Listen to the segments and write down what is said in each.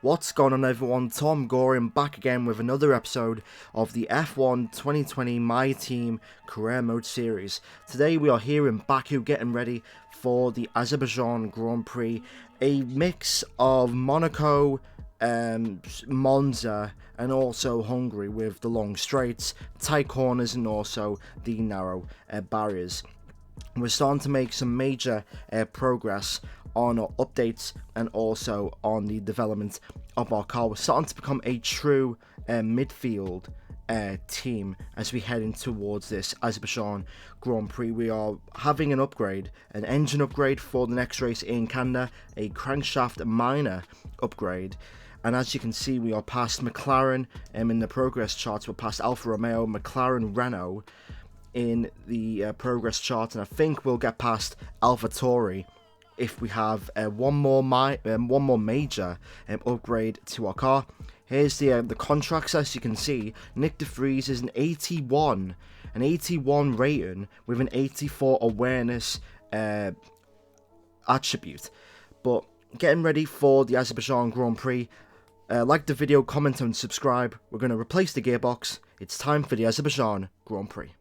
What's going on, everyone? TomGorian back again with another episode of the F1 2020 My Team Career Mode Series. Today we are here in Baku getting ready for the Azerbaijan Grand Prix, a mix of Monaco, Monza and also Hungary with the long straights, tight corners and also the narrow barriers. We're starting to make some major progress on our updates and also on the development of our car. We're starting to become a true midfield team as we head in towards this Azerbaijan Grand Prix. We are having an upgrade, an engine upgrade for the next race in Canada, a crankshaft minor upgrade. And as you can see, we are past McLaren in the progress charts. We're past Alfa Romeo, McLaren, Renault in the progress chart, and I think we'll get past AlphaTauri if we have one more major upgrade to our car. Here's the contracts. As you can see, Nick de Vries is an 81 rating with an 84 awareness attribute. But getting ready for the Azerbaijan Grand Prix. Like the video, comment and subscribe. We're going to replace the gearbox. It's time for the Azerbaijan Grand Prix.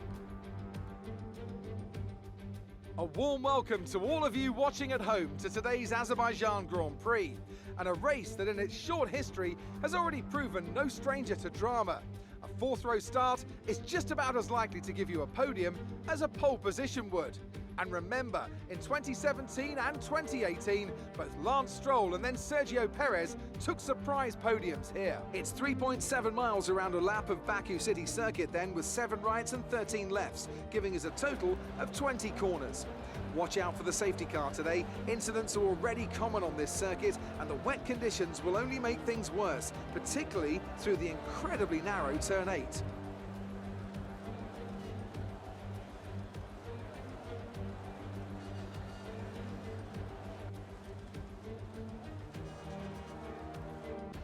A warm welcome to all of you watching at home to today's Azerbaijan Grand Prix, and a race that in its short history has already proven no stranger to drama. A fourth row start is just about as likely to give you a podium as a pole position would. And remember, in 2017 and 2018, both Lance Stroll and then Sergio Perez took surprise podiums here. It's 3.7 miles around a lap of Baku City Circuit then, with 7 rights and 13 lefts, giving us a total of 20 corners. Watch out for the safety car today. Incidents are already common on this circuit, and the wet conditions will only make things worse, particularly through the incredibly narrow turn 8.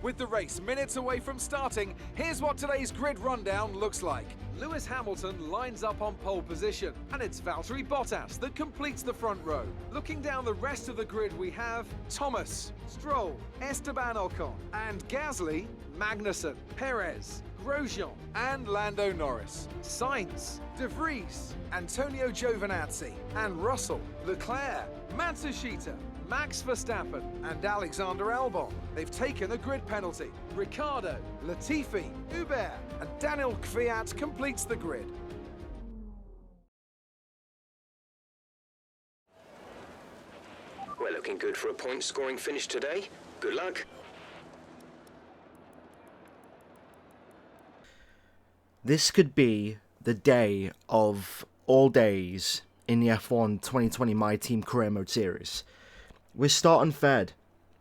With the race minutes away from starting, here's what today's grid rundown looks like. Lewis Hamilton lines up on pole position, and it's Valtteri Bottas that completes the front row. Looking down the rest of the grid, we have Thomas, Stroll, Esteban Ocon, and Gasly, Magnussen, Perez, Grosjean, and Lando Norris. Sainz, De Vries, Antonio Giovinazzi, and Russell, Leclerc, Matsushita, Max Verstappen and Alexander Albon. They've taken a grid penalty. Ricciardo, Latifi, Hubert and Daniel Kvyat completes the grid. We're looking good for a point-scoring finish today. Good luck. This could be the day of all days in the F1 2020 My Team Career Mode Series. We're starting third.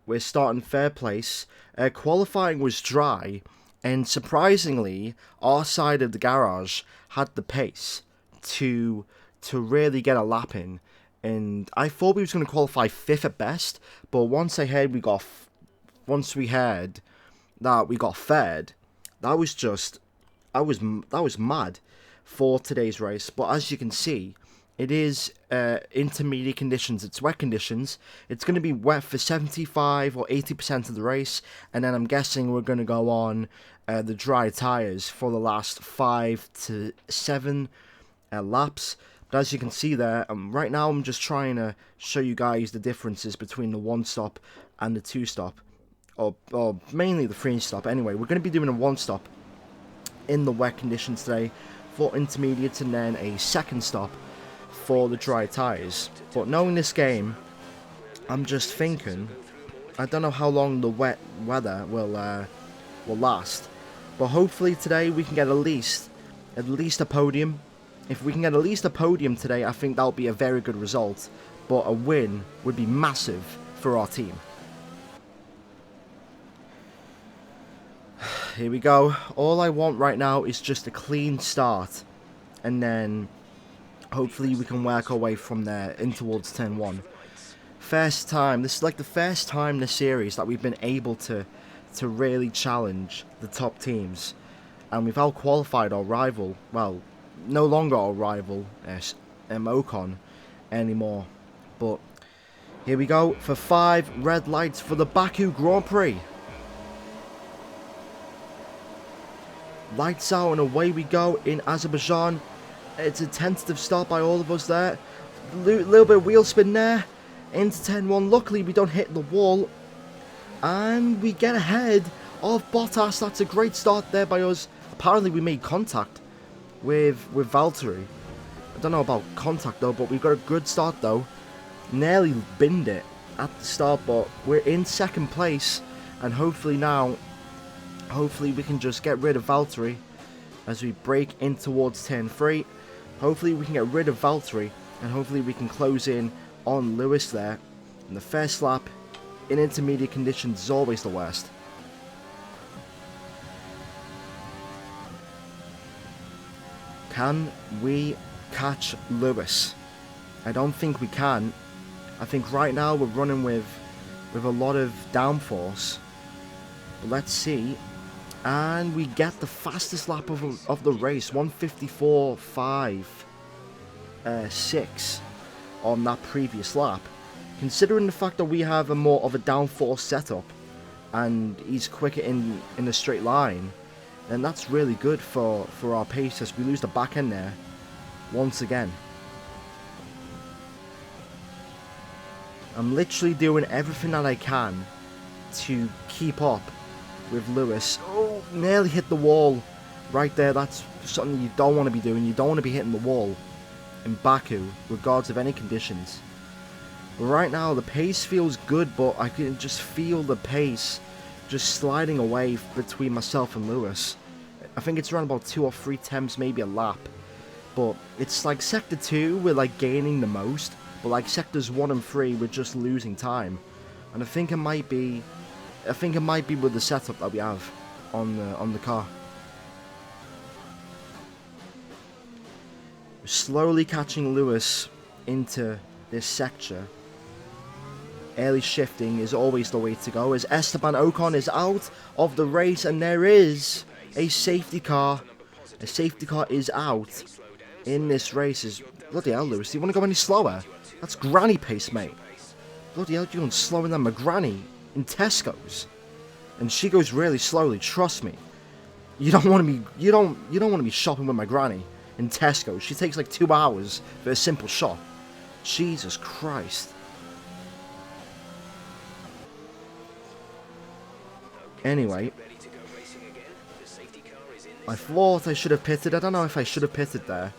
We're starting third place. Qualifying was dry, and surprisingly, our side of the garage had the pace to really get a lap in. And I thought we was going to qualify fifth at best, but once we heard that we got third, that was mad for today's race. But as you can see, it is intermediate conditions. It's wet conditions. It's going to be wet for 75 or 80% of the race, and then I'm guessing we're going to go on the dry tyres for the last 5 to 7 laps. But as you can see there, right now I'm just trying to show you guys the differences between the 1-stop and the 2-stop, or mainly the 3-stop. Anyway, we're going to be doing a 1-stop in the wet conditions today for intermediates, and then a 2nd stop for the dry tyres. But knowing this game, I'm just thinking, I don't know how long the wet weather will last, but hopefully today we can get at least a podium. If we can get at least a podium today, I think that'll be a very good result, but a win would be massive for our team. Here we go. All I want right now is just a clean start, and then hopefully we can work our way from there in towards turn 1. First time, this is like the first time in the series that we've been able to really challenge the top teams. And we've out-qualified our rival, well, no longer our rival, Ocon, anymore. But here we go for 5 red lights for the Baku Grand Prix. Lights out and away we go in Azerbaijan. It's a tentative start by all of us there. Little bit of wheel spin there. Into turn 1. Luckily we don't hit the wall. And we get ahead of Bottas. That's a great start there by us. Apparently we made contact with Valtteri. I don't know about contact though, but we've got a good start though. Nearly binned it at the start, but we're in second place. And hopefully now, we can just get rid of Valtteri as we break in towards turn 3. Hopefully we can get rid of Valtteri, and hopefully we can close in on Lewis there. And the first lap in intermediate conditions is always the worst. Can we catch Lewis? I don't think we can. I think right now we're running with a lot of downforce. But let's see. And we get the fastest lap of the race, 154.5.6 on that previous lap. Considering the fact that we have a more of a downforce setup and he's quicker in a straight line, then that's really good for our pace as we lose the back end there once again. I'm literally doing everything that I can to keep up with Lewis. Oh, nearly hit the wall right there. That's something you don't want to be doing. You don't want to be hitting the wall in Baku, regardless of any conditions. But right now, the pace feels good, but I can just feel the pace just sliding away between myself and Lewis. I think it's around about 2 or 3 attempts, maybe a lap. But it's like Sector 2, we're like gaining the most. But like Sectors 1 and 3, we're just losing time. And I think it might be with the setup that we have on the car. We're slowly catching Lewis into this sector. Early shifting is always the way to go, as Esteban Ocon is out of the race, and there is a safety car. A safety car is out in this race. Bloody hell, Lewis, do you want to go any slower? That's granny pace, mate. Bloody hell, you're going slower than my granny in Tesco's. And she goes really slowly, trust me. You don't want to be shopping with my granny in Tesco. She takes like 2 hours for a simple shop. Jesus Christ. Anyway, I thought I should have pitted. I don't know if I should have pitted there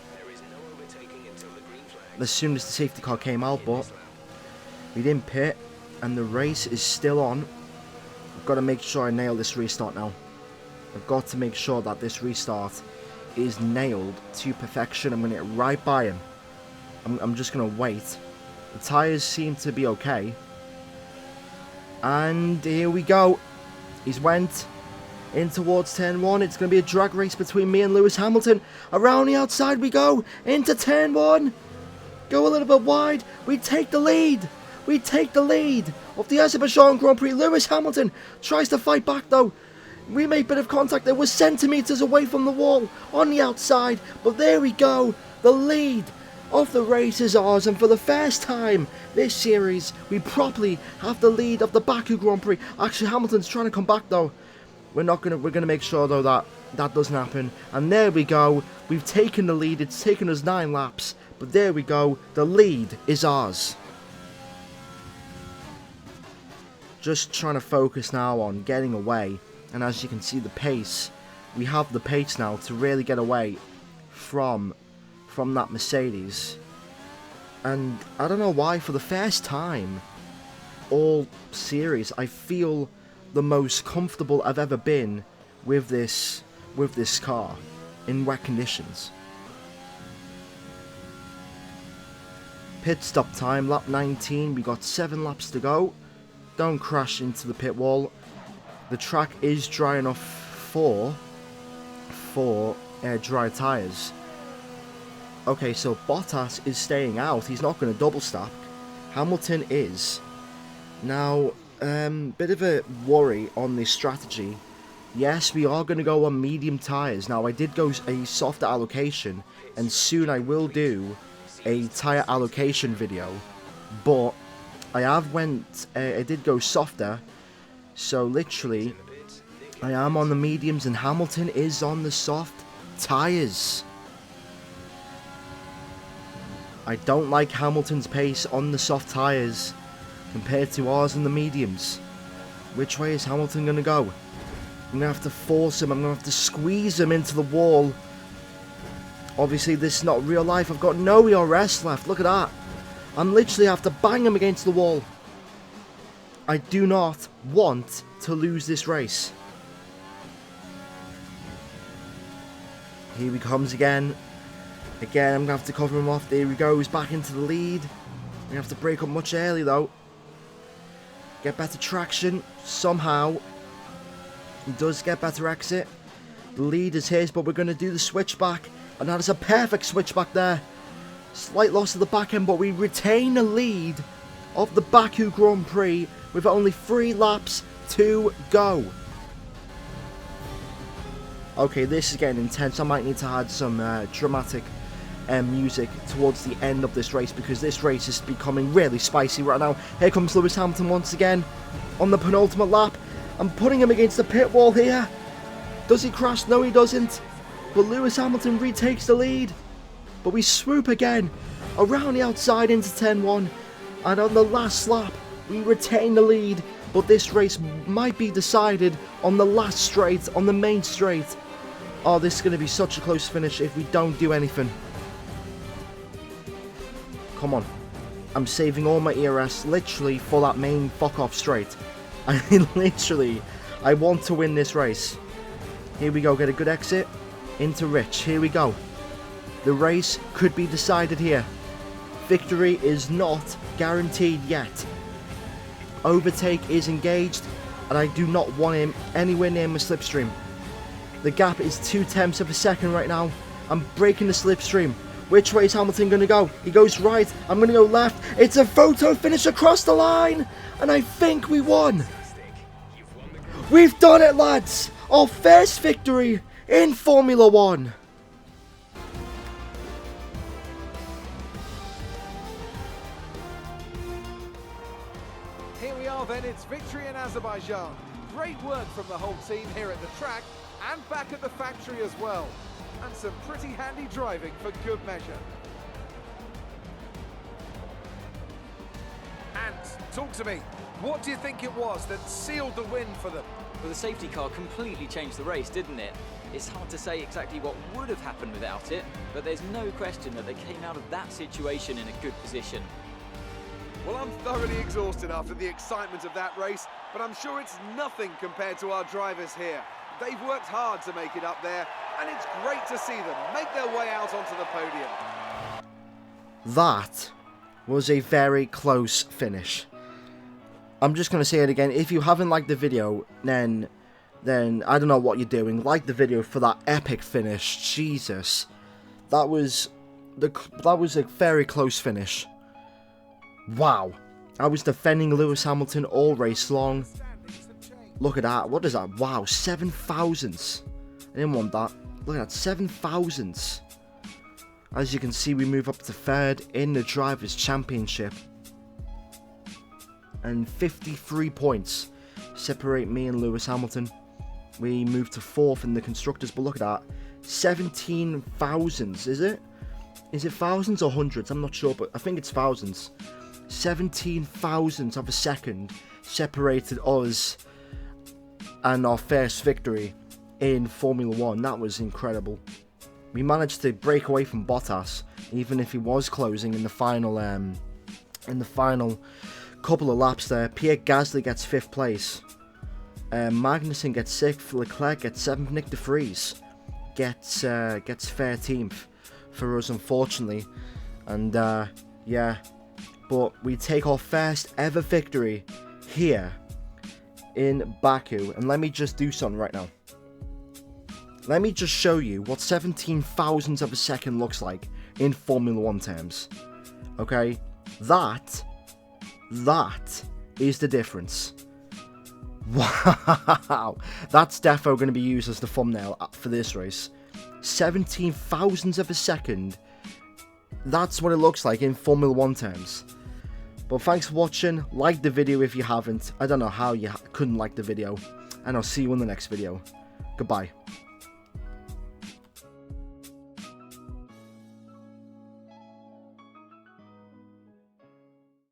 as soon as the safety car came out, but we didn't pit, and the race is still on. I've got to make sure I nail this restart now. I've got to make sure that this restart is nailed to perfection. I'm going to get right by him. I'm just going to wait. The tyres seem to be okay. And here we go. He's went in towards turn 1. It's going to be a drag race between me and Lewis Hamilton. Around the outside we go. Into turn 1. Go a little bit wide. We take the lead. We take the lead of the Azerbaijan Grand Prix. Lewis Hamilton tries to fight back though. We made a bit of contact. There was centimetres away from the wall on the outside. But there we go. The lead of the race is ours. And for the first time this series, we properly have the lead of the Baku Grand Prix. Actually, Hamilton's trying to come back though. We're gonna make sure though that doesn't happen. And there we go. We've taken the lead. It's taken us 9 laps. But there we go. The lead is ours. Just trying to focus now on getting away. And as you can see, the pace. We have the pace now to really get away from that Mercedes. And I don't know why, for the first time all series, I feel the most comfortable I've ever been with this car in wet conditions. Pit stop time, lap 19. We got 7 laps to go. Don't crash into the pit wall. The track is dry enough for dry tyres. Okay, so Bottas is staying out. He's not going to double stack. Hamilton is. Now, bit of a worry on this strategy. Yes, we are going to go on medium tyres. Now, I did go a softer allocation, and soon I will do a tyre allocation video. But I did go softer. So literally, I am on the mediums and Hamilton is on the soft tyres. I don't like Hamilton's pace on the soft tyres compared to ours in the mediums. Which way is Hamilton going to go? I'm going to have to force him. I'm going to have to squeeze him into the wall. Obviously, this is not real life. I've got no ERS left. Look at that. I'm literally have to bang him against the wall. I do not want to lose this race. Here he comes again. Again, I'm going to have to cover him off. There he goes, back into the lead. I'm going to have to break up much early, though. Get better traction, somehow. He does get better exit. The lead is his, but we're going to do the switchback. And that is a perfect switchback there. Slight loss of the back end, but we retain the lead of the Baku Grand Prix with only 3 laps to go. Okay, this is getting intense. I might need to add some dramatic music towards the end of this race, because this race is becoming really spicy right now. Here comes Lewis Hamilton once again on the penultimate lap. I'm putting him against the pit wall here. Does he crash? No, he doesn't. But Lewis Hamilton retakes the lead. But we swoop again around the outside into turn 1. And on the last lap, we retain the lead. But this race might be decided on the last straight, on the main straight. Oh, this is going to be such a close finish if we don't do anything. Come on. I'm saving all my ERS literally for that main fuck-off straight. I mean, literally, I want to win this race. Here we go, get a good exit into Rich. Here we go. The race could be decided here. Victory is not guaranteed yet. Overtake is engaged, and I do not want him anywhere near my slipstream. The gap is 0.2 of a second right now. I'm breaking the slipstream. Which way is Hamilton going to go? He goes right. I'm going to go left. It's a photo finish across the line, and I think we won. We've done it, lads. Our first victory in Formula 1. Here we are then, it's victory in Azerbaijan. Great work from the whole team here at the track and back at the factory as well. And some pretty handy driving for good measure. Ant, talk to me. What do you think it was that sealed the win for them? Well, the safety car completely changed the race, didn't it? It's hard to say exactly what would have happened without it, but there's no question that they came out of that situation in a good position. Well, I'm thoroughly exhausted after the excitement of that race, but I'm sure it's nothing compared to our drivers here. They've worked hard to make it up there, and it's great to see them make their way out onto the podium. That was a very close finish. I'm just going to say it again. If you haven't liked the video, then I don't know what you're doing. Like the video for that epic finish. Jesus. That was a very close finish. Wow. I was defending Lewis Hamilton all race long. Look at that. What is that? Wow, 7 thousandths. I didn't want that. Look at that, 7 thousandths. As you can see, we move up to 3rd in the Drivers' Championship. And 53 points separate me and Lewis Hamilton. We move to 4th in the Constructors, but look at that. 17 thousandths, is it? Is it thousands or hundreds? I'm not sure, but I think it's thousands. 17 thousandths of a second separated us and our first victory in Formula 1. That was incredible. We managed to break away from Bottas, even if he was closing in the final couple of laps there. Pierre Gasly gets 5th place. Magnussen gets 6th. Leclerc gets 7th. Nick de Vries gets 13th for us, unfortunately. And yeah, but we take our first ever victory here in Baku. And let me just do something right now. Let me just show you what 17 thousandths of a second looks like in Formula 1 terms. Okay, that is the difference. Wow, that's defo going to be used as the thumbnail for this race. 17 thousandths of a second. That's what it looks like in Formula 1 terms. But thanks for watching. Like the video if you haven't. I don't know how you couldn't like the video. And I'll see you in the next video. Goodbye.